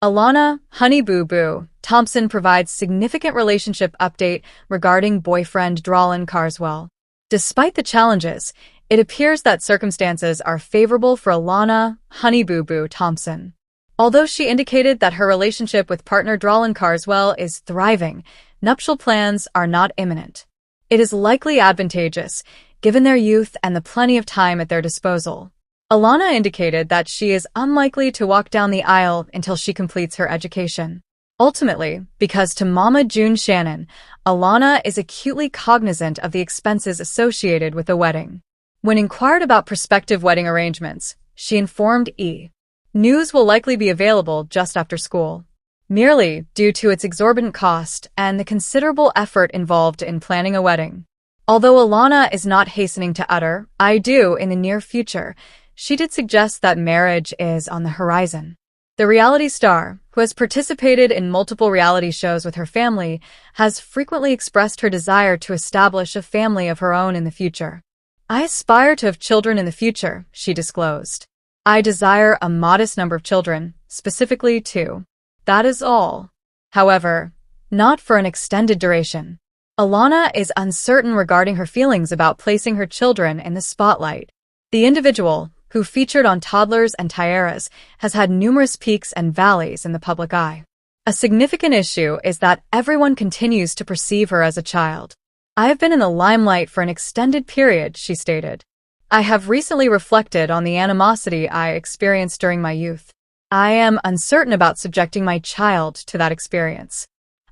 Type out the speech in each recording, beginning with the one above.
Alana, Honey Boo Boo, Thompson provides significant relationship update regarding boyfriend Drawlin Carswell. Despite the challenges, it appears that circumstances are favorable for Alana, Honey Boo Boo Thompson. Although she indicated that her relationship with partner Drawlin Carswell is thriving, nuptial plans are not imminent. It is likely advantageous, given their youth and the plenty of time at their disposal. Alana indicated that she is unlikely to walk down the aisle until she completes her education. Ultimately, because to Mama June Shannon, Alana is acutely cognizant of the expenses associated with the wedding. When inquired about prospective wedding arrangements, she informed E! News will likely be available just after school, merely due to its exorbitant cost and the considerable effort involved in planning a wedding. Although Alana is not hastening to utter, "I do" in the near future, she did suggest that marriage is on the horizon. The reality star, who has participated in multiple reality shows with her family, has frequently expressed her desire to establish a family of her own in the future. "I aspire to have children in the future," she disclosed. "I desire a modest number of children, specifically 2. That is all. However, not for an extended duration." Alana is uncertain regarding her feelings about placing her children in the spotlight. The individual, who featured on Toddlers and Tiaras, has had numerous peaks and valleys in the public eye. A significant issue is that everyone continues to perceive her as a child. "I have been in the limelight for an extended period," she stated. "I have recently reflected on the animosity I experienced during my youth. I am uncertain about subjecting my child to that experience.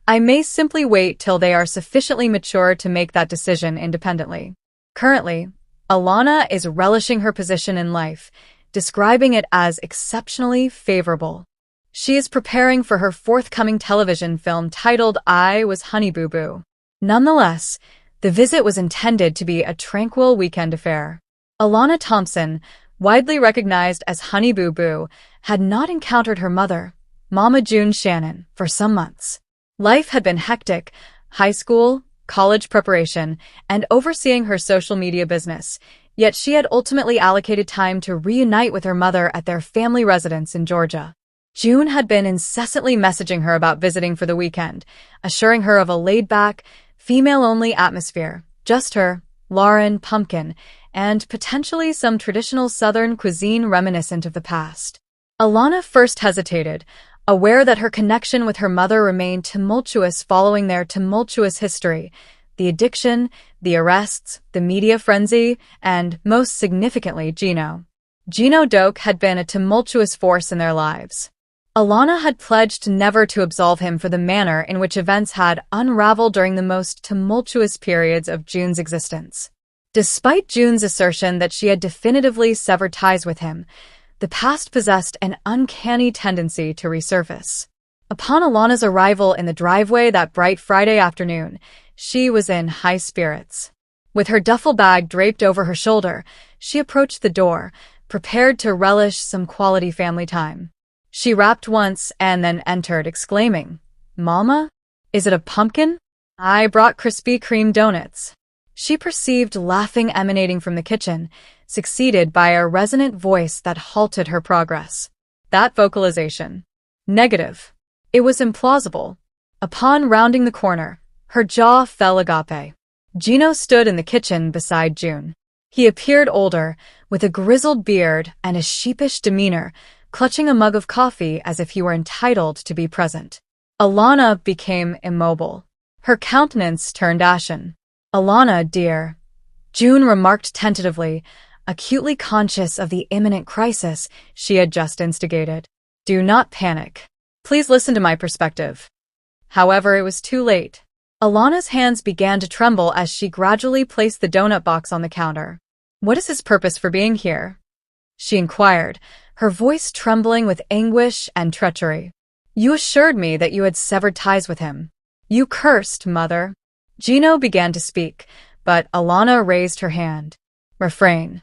I may simply wait till they are sufficiently mature to make that decision independently." Currently, Alana is relishing her position in life, describing it as exceptionally favorable. She is preparing for her forthcoming television film titled "I Was Honey Boo Boo." Nonetheless, the visit was intended to be a tranquil weekend affair. Alana Thompson, widely recognized as Honey Boo Boo, had not encountered her mother, Mama June Shannon, for some months. Life had been hectic: high school, college preparation, and overseeing her social media business, yet she had ultimately allocated time to reunite with her mother at their family residence in Georgia. June had been incessantly messaging her about visiting for the weekend, assuring her of a laid-back, female-only atmosphere, just her, Lauren, pumpkin, and potentially some traditional Southern cuisine reminiscent of the past. Alana first hesitated, aware that her connection with her mother remained tumultuous following their tumultuous history: the addiction, the arrests, the media frenzy, and, most significantly, Gino. Gino Doak had been a tumultuous force in their lives. Alana had pledged never to absolve him for the manner in which events had unraveled during the most tumultuous periods of June's existence. Despite June's assertion that she had definitively severed ties with him, the past possessed an uncanny tendency to resurface. Upon Alana's arrival in the driveway that bright Friday afternoon, she was in high spirits. With her duffel bag draped over her shoulder, she approached the door, prepared to relish some quality family time. She rapped once and then entered, exclaiming, "Mama? Is it a pumpkin? I brought Krispy Kreme donuts." She perceived laughing emanating from the kitchen, succeeded by a resonant voice that halted her progress. That vocalization. Negative. It was implausible. Upon rounding the corner, her jaw fell agape. Gino stood in the kitchen beside June. He appeared older, with a grizzled beard and a sheepish demeanor, clutching a mug of coffee as if he were entitled to be present. Alana became immobile. Her countenance turned ashen. "Alana, dear," June remarked tentatively, acutely conscious of the imminent crisis she had just instigated. "Do not panic. Please listen to my perspective." However, it was too late. Alana's hands began to tremble as she gradually placed the donut box on the counter. "What is his purpose for being here?" she inquired, her voice trembling with anguish and treachery. "You assured me that you had severed ties with him. You cursed, mother." Gino began to speak, but Alana raised her hand. "Refrain.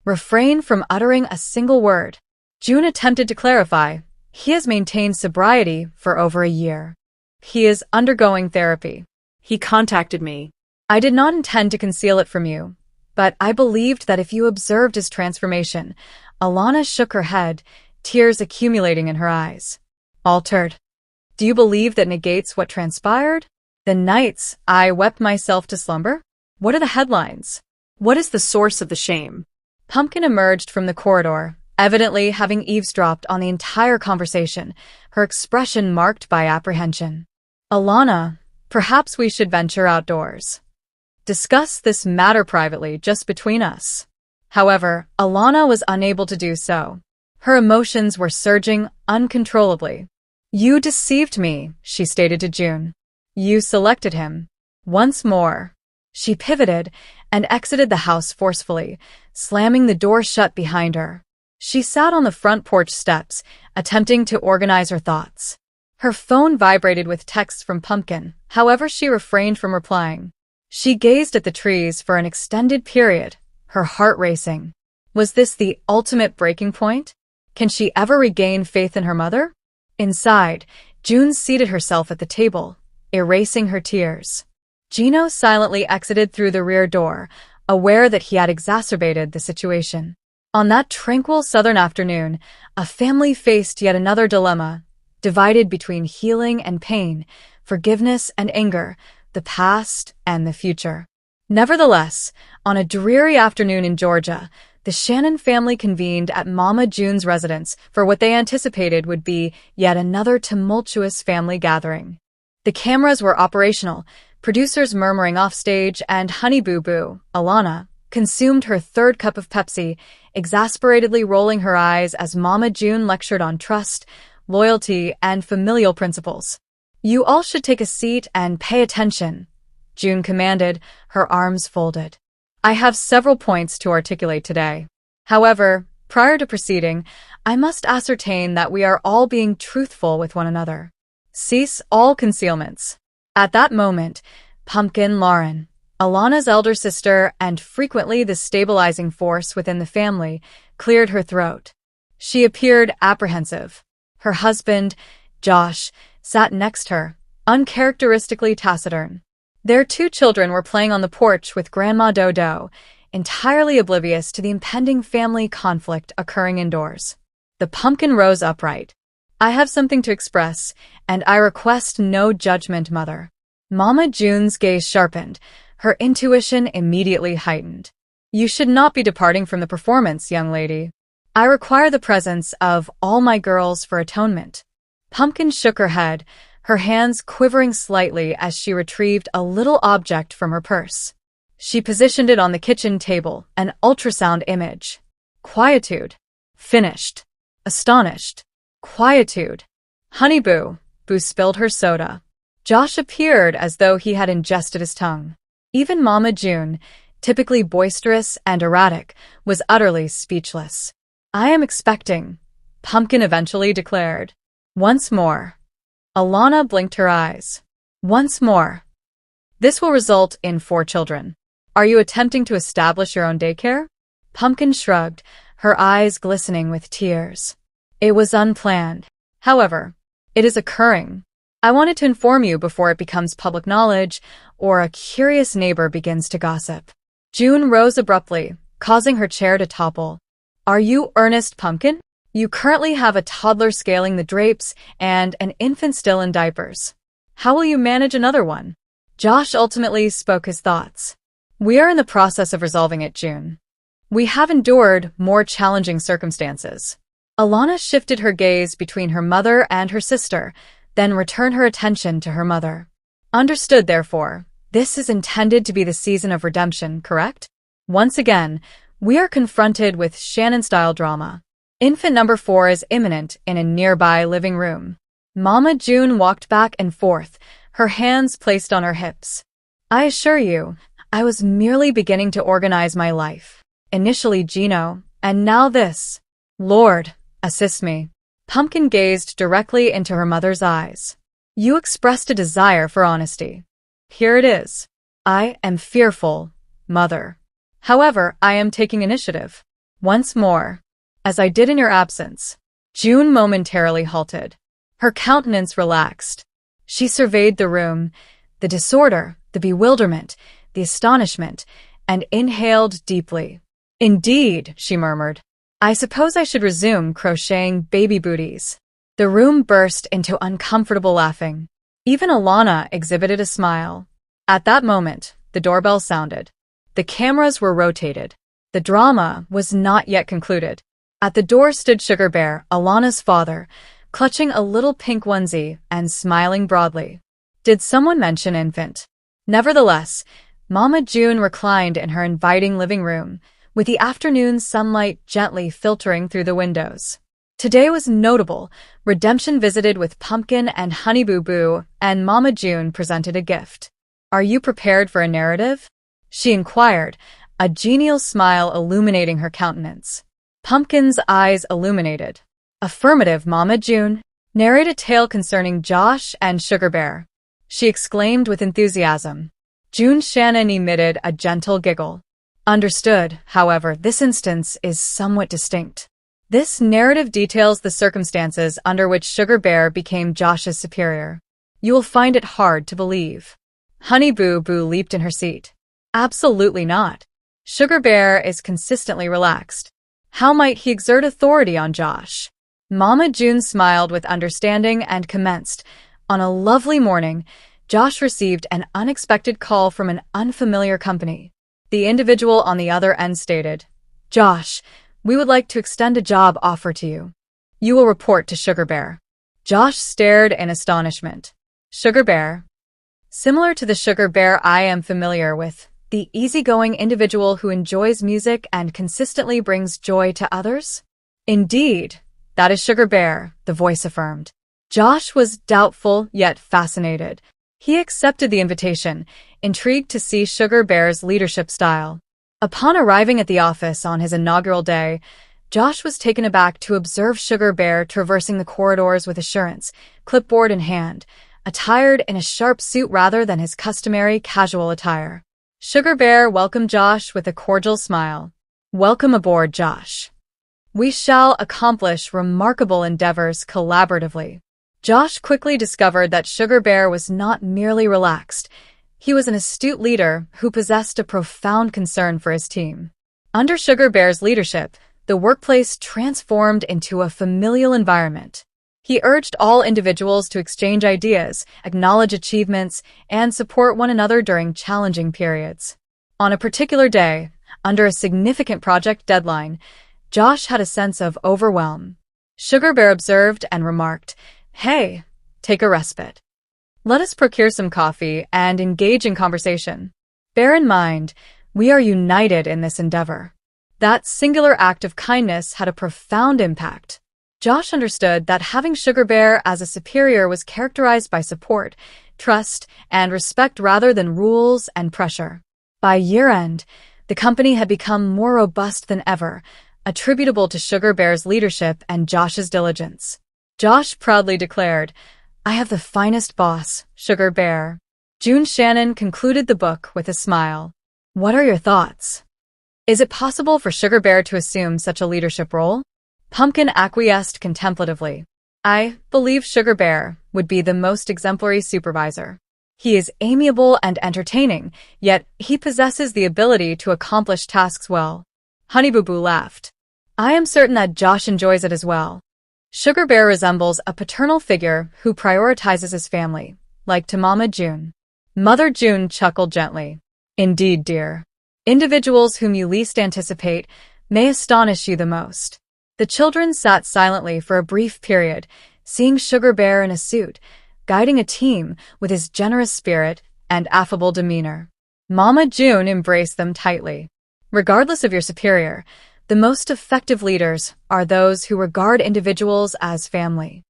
Refrain from uttering a single word." June attempted to clarify. "He has maintained sobriety for over a year. He is undergoing therapy. He contacted me. I did not intend to conceal it from you, but I believed that if you observed his transformation." Alana shook her head, tears accumulating in her eyes. Altered. Do you believe that negates what transpired? The nights I wept myself to slumber? What are the headlines? What is the source of the shame? Pumpkin emerged from the corridor, evidently having eavesdropped on the entire conversation, her expression marked by apprehension. Alana, perhaps we should venture outdoors. Discuss this matter privately, just between us. However, Alana was unable to do so. Her emotions were surging uncontrollably. You deceived me, she stated to June. You selected him. Once more. She pivoted and exited the house forcefully, slamming the door shut behind her. She sat on the front porch steps, attempting to organize her thoughts. Her phone vibrated with texts from Pumpkin, however she refrained from replying. She gazed at the trees for an extended period, her heart racing. Was this the ultimate breaking point? Can she ever regain faith in her mother? Inside, June seated herself at the table, erasing her tears. Gino silently exited through the rear door, aware that he had exacerbated the situation. On that tranquil southern afternoon, a family faced yet another dilemma, divided between healing and pain, forgiveness and anger, the past and the future. Nevertheless, on a dreary afternoon in Georgia, the Shannon family convened at Mama June's residence for what they anticipated would be yet another tumultuous family gathering. The cameras were operational, producers murmuring offstage, and Honey Boo Boo, Alana, consumed her third cup of Pepsi, exasperatedly rolling her eyes as Mama June lectured on trust, loyalty, and familial principles. You all should take a seat and pay attention, June commanded, her arms folded. I have several points to articulate today. However, prior to proceeding, I must ascertain that we are all being truthful with one another. Cease all concealments. At that moment, Pumpkin Lauren, Alana's elder sister and frequently the stabilizing force within the family, cleared her throat. She appeared apprehensive. Her husband, Josh, sat next her, uncharacteristically taciturn. Their 2 children were playing on the porch with Grandma Dodo, entirely oblivious to the impending family conflict occurring indoors. The pumpkin rose upright. I have something to express, and I request no judgment, Mother. Mama June's gaze sharpened, her intuition immediately heightened. You should not be departing from the performance, young lady. I require the presence of all my girls for atonement. Pumpkin shook her head, her hands quivering slightly as she retrieved a little object from her purse. She positioned it on the kitchen table, an ultrasound image. Quietude. Finished. Astonished. Quietude. Honey Boo Boo spilled her soda. Josh appeared as though he had ingested his tongue. Even Mama June, typically boisterous and erratic, was utterly speechless. I am expecting, Pumpkin eventually declared. Once more. Alana blinked her eyes. Once more. This will result in 4 children. Are you attempting to establish your own daycare? Pumpkin shrugged, her eyes glistening with tears. It was unplanned. However, it is occurring. I wanted to inform you before it becomes public knowledge or a curious neighbor begins to gossip. June rose abruptly, causing her chair to topple. Are you earnest, Pumpkin? You currently have a toddler scaling the drapes and an infant still in diapers. How will you manage another one? Josh ultimately spoke his thoughts. We are in the process of resolving it, June. We have endured more challenging circumstances. Alana shifted her gaze between her mother and her sister, then returned her attention to her mother. Understood, therefore. This is intended to be the season of redemption, correct? Once again, we are confronted with Shannon-style drama. Infant number 4 is imminent in a nearby living room. Mama June walked back and forth, her hands placed on her hips. I assure you, I was merely beginning to organize my life. Initially Gino, and now this. Lord, assist me. Pumpkin gazed directly into her mother's eyes. You expressed a desire for honesty. Here it is. I am fearful, Mother. However, I am taking initiative. Once more. As I did in your absence. June momentarily halted. Her countenance relaxed. She surveyed the room, the disorder, the bewilderment, the astonishment, and inhaled deeply. Indeed, she murmured. I suppose I should resume crocheting baby booties. The room burst into uncomfortable laughing. Even Alana exhibited a smile. At that moment, the doorbell sounded. The cameras were rotated. The drama was not yet concluded. At the door stood Sugar Bear, Alana's father, clutching a little pink onesie and smiling broadly. Did someone mention infant? Nevertheless, Mama June reclined in her inviting living room, with the afternoon sunlight gently filtering through the windows. Today was notable. Redemption visited with Pumpkin and Honey Boo Boo, and Mama June presented a gift. "Are you prepared for a narrative?" she inquired, a genial smile illuminating her countenance. Pumpkin's eyes illuminated. "Affirmative, Mama June. Narrate a tale concerning Josh and Sugar Bear," she exclaimed with enthusiasm. Shannon emitted a gentle giggle. "Understood, however, this instance is somewhat distinct. This narrative details the circumstances under which Sugar Bear became Josh's superior. You will find it hard to believe." Honey Boo Boo leaped in her seat. "Absolutely not. Sugar Bear is consistently relaxed. How might he exert authority on Josh?" Mama June smiled with understanding and commenced. On a lovely morning, Josh received an unexpected call from an unfamiliar company. The individual on the other end stated, "Josh, we would like to extend a job offer to you. You will report to Sugar Bear." Josh stared in astonishment. "Sugar Bear?" "Similar to the Sugar Bear I am familiar with, the easygoing individual who enjoys music and consistently brings joy to others?" "Indeed, that is Sugar Bear," the voice affirmed. Josh was doubtful yet fascinated. He accepted the invitation, intrigued to see Sugar Bear's leadership style. Upon arriving at the office on his inaugural day, Josh was taken aback to observe Sugar Bear traversing the corridors with assurance, clipboard in hand, attired in a sharp suit rather than his customary casual attire. Sugar Bear welcomed Josh with a cordial smile. "Welcome aboard, Josh. We shall accomplish remarkable endeavors collaboratively." Josh quickly discovered that Sugar Bear was not merely relaxed. He was an astute leader who possessed a profound concern for his team. Under Sugar Bear's leadership, the workplace transformed into a familial environment. He urged all individuals to exchange ideas, acknowledge achievements, and support one another during challenging periods. On a particular day, under a significant project deadline, Josh had a sense of overwhelm. Sugar Bear observed and remarked, "Hey, take a respite. Let us procure some coffee and engage in conversation. Bear in mind, we are united in this endeavor." That singular act of kindness had a profound impact. Josh understood that having Sugar Bear as a superior was characterized by support, trust, and respect rather than rules and pressure. By year-end, the company had become more robust than ever, attributable to Sugar Bear's leadership and Josh's diligence. Josh proudly declared, "I have the finest boss, Sugar Bear." Shannon concluded the book with a smile. "What are your thoughts? Is it possible for Sugar Bear to assume such a leadership role?" Pumpkin acquiesced contemplatively. "I believe Sugar Bear would be the most exemplary supervisor. He is amiable and entertaining, yet he possesses the ability to accomplish tasks well." Honey Boo Boo laughed. "I am certain that Josh enjoys it as well. Sugar Bear resembles a paternal figure who prioritizes his family, like to Mama June." Mother June chuckled gently. "Indeed, dear. Individuals whom you least anticipate may astonish you the most." The children sat silently for a brief period, seeing Sugar Bear in a suit, guiding a team with his generous spirit and affable demeanor. Mama June embraced them tightly. "Regardless of your superior, the most effective leaders are those who regard individuals as family."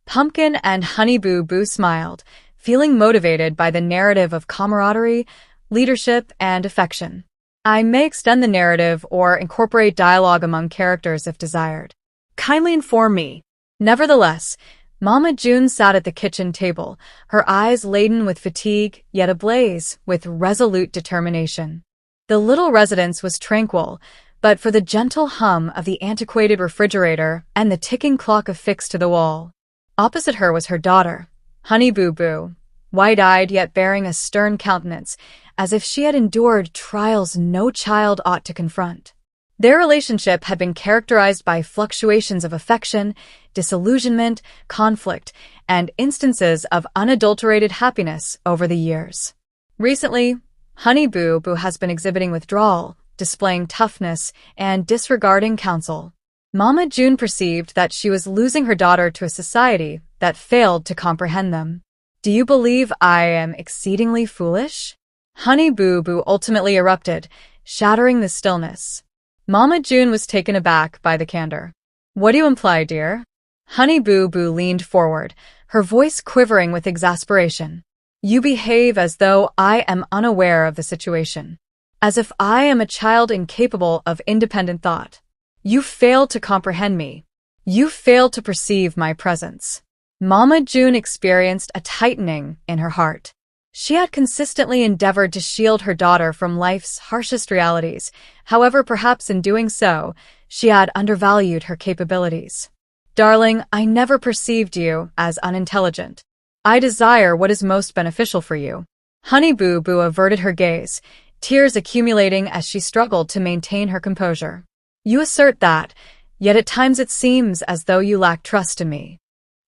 Pumpkin and Honey Boo Boo smiled, feeling motivated by the narrative of camaraderie, leadership, and affection. "I may extend the narrative or incorporate dialogue among characters if desired. Kindly inform me." Nevertheless, Mama June sat at the kitchen table, her eyes laden with fatigue, yet ablaze with resolute determination. The little residence was tranquil, but for the gentle hum of the antiquated refrigerator and the ticking clock affixed to the wall. Opposite her was her daughter, Honey Boo Boo, wide-eyed yet bearing a stern countenance, as if she had endured trials no child ought to confront. Their relationship had been characterized by fluctuations of affection, disillusionment, conflict, and instances of unadulterated happiness over the years. Recently, Honey Boo Boo has been exhibiting withdrawal, displaying toughness, and disregarding counsel. Mama June perceived that she was losing her daughter to a society that failed to comprehend them. "Do you believe I am exceedingly foolish?" Honey Boo Boo ultimately erupted, shattering the stillness. Mama June was taken aback by the candor. "What do you imply, dear?" Honey Boo Boo leaned forward, her voice quivering with exasperation. "You behave as though I am unaware of the situation, as if I am a child incapable of independent thought. You fail to comprehend me. You fail to perceive my presence." Mama June experienced a tightening in her heart. She had consistently endeavored to shield her daughter from life's harshest realities. However, perhaps in doing so, she had undervalued her capabilities. "Darling, I never perceived you as unintelligent. I desire what is most beneficial for you." Honey Boo Boo averted her gaze, tears accumulating as she struggled to maintain her composure. "You assert that, yet at times it seems as though you lack trust in me.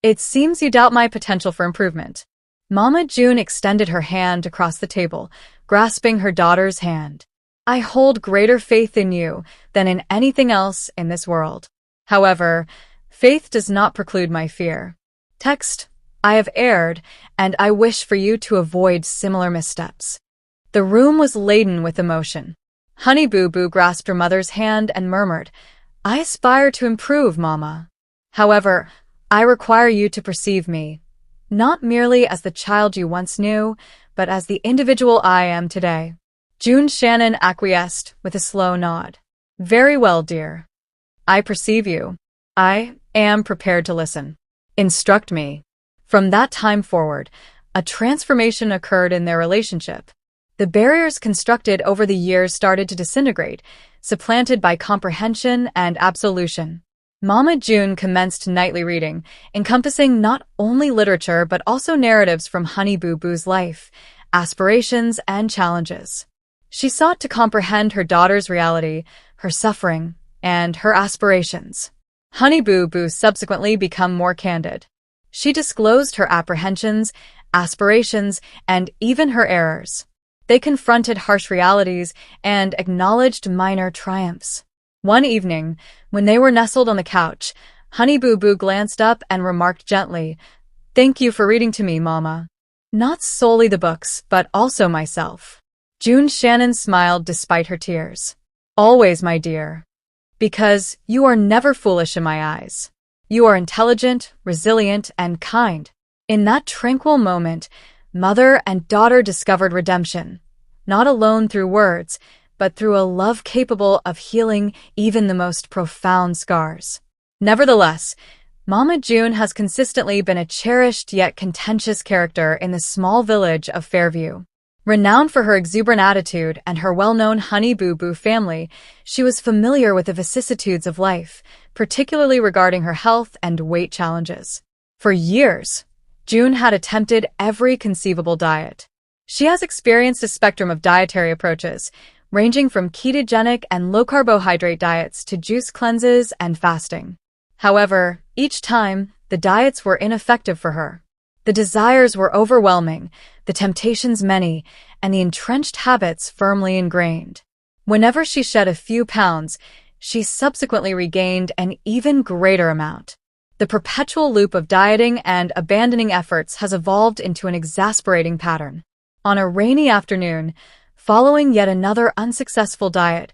It seems you doubt my potential for improvement." Mama June extended her hand across the table, grasping her daughter's hand. "I hold greater faith in you than in anything else in this world. However, faith does not preclude my fear. Text, I have erred, and I wish for you to avoid similar missteps." The room was laden with emotion. Honey Boo Boo grasped her mother's hand and murmured, "I aspire to improve, Mama. However, I require you to perceive me, not merely as the child you once knew, but as the individual I am today." Shannon acquiesced with a slow nod. "Very well, dear. I perceive you. I am prepared to listen. Instruct me." From that time forward, a transformation occurred in their relationship. The barriers constructed over the years started to disintegrate, supplanted by comprehension and absolution. Mama June commenced nightly reading, encompassing not only literature but also narratives from Honey Boo Boo's life, aspirations, and challenges. She sought to comprehend her daughter's reality, her suffering, and her aspirations. Honey Boo Boo subsequently became more candid. She disclosed her apprehensions, aspirations, and even her errors. They confronted harsh realities and acknowledged minor triumphs. One evening, when they were nestled on the couch, Honey Boo Boo glanced up and remarked gently, "Thank you for reading to me, Mama. Not solely the books, but also myself." Shannon smiled despite her tears. "Always, my dear. Because you are never foolish in my eyes. You are intelligent, resilient, and kind." In that tranquil moment, mother and daughter discovered redemption, not alone through words, but through a love capable of healing even the most profound scars. Nevertheless, Mama June has consistently been a cherished yet contentious character in the small village of Fairview. Renowned for her exuberant attitude and her well-known Honey Boo Boo family, she was familiar with the vicissitudes of life, particularly regarding her health and weight challenges. For years, June had attempted every conceivable diet. She has experienced a spectrum of dietary approaches, ranging from ketogenic and low-carbohydrate diets to juice cleanses and fasting. However, each time, the diets were ineffective for her. The desires were overwhelming, the temptations many, and the entrenched habits firmly ingrained. Whenever she shed a few pounds, she subsequently regained an even greater amount. The perpetual loop of dieting and abandoning efforts has evolved into an exasperating pattern. On a rainy afternoon, following yet another unsuccessful diet,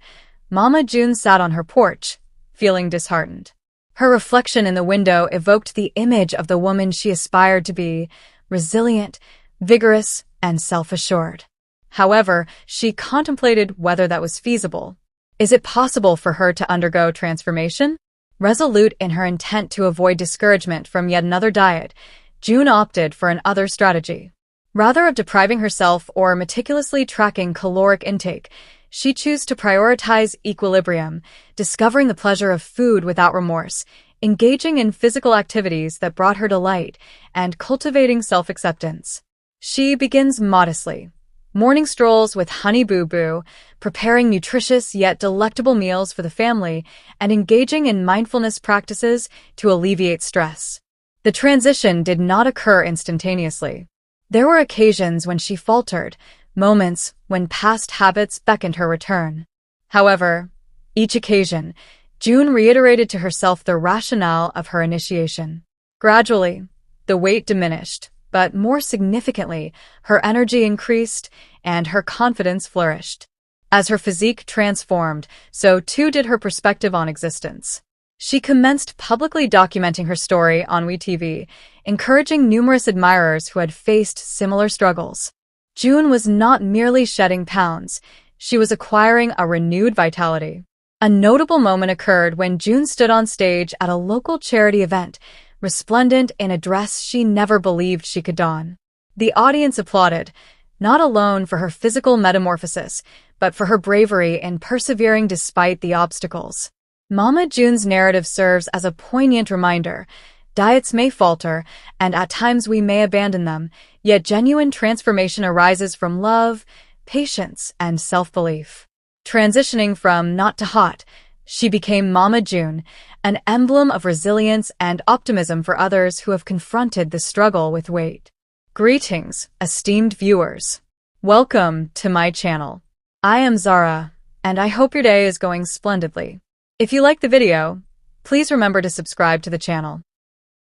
Mama June sat on her porch, feeling disheartened. Her reflection in the window evoked the image of the woman she aspired to be, resilient, vigorous, and self-assured. However, she contemplated whether that was feasible. Is it possible for her to undergo transformation? Resolute in her intent to avoid discouragement from yet another diet, June opted for another strategy. Rather of depriving herself or meticulously tracking caloric intake, she chose to prioritize equilibrium, discovering the pleasure of food without remorse, engaging in physical activities that brought her delight, and cultivating self-acceptance. She begins modestly, Morning strolls with Honey Boo Boo, preparing nutritious yet delectable meals for the family, and engaging in mindfulness practices to alleviate stress. The transition did not occur instantaneously. There were occasions when she faltered, moments when past habits beckoned her return. However, each occasion, June reiterated to herself the rationale of her initiation. Gradually, the weight diminished, but more significantly, her energy increased and her confidence flourished. As her physique transformed, so too did her perspective on existence. She commenced publicly documenting her story on WeTV, encouraging numerous admirers who had faced similar struggles. June was not merely shedding pounds, she was acquiring a renewed vitality. A notable moment occurred when June stood on stage at a local charity event, resplendent in a dress she never believed she could don. The audience applauded, not alone for her physical metamorphosis, but for her bravery in persevering despite the obstacles. Mama June's narrative serves as a poignant reminder. Diets may falter, and at times we may abandon them, yet genuine transformation arises from love, patience, and self-belief. Transitioning from not to hot, she became Mama June, an emblem of resilience and optimism for others who have confronted the struggle with weight. Greetings, esteemed viewers. Welcome to my channel. I am Zara, and I hope your day is going splendidly. If you like the video, please remember to subscribe to the channel.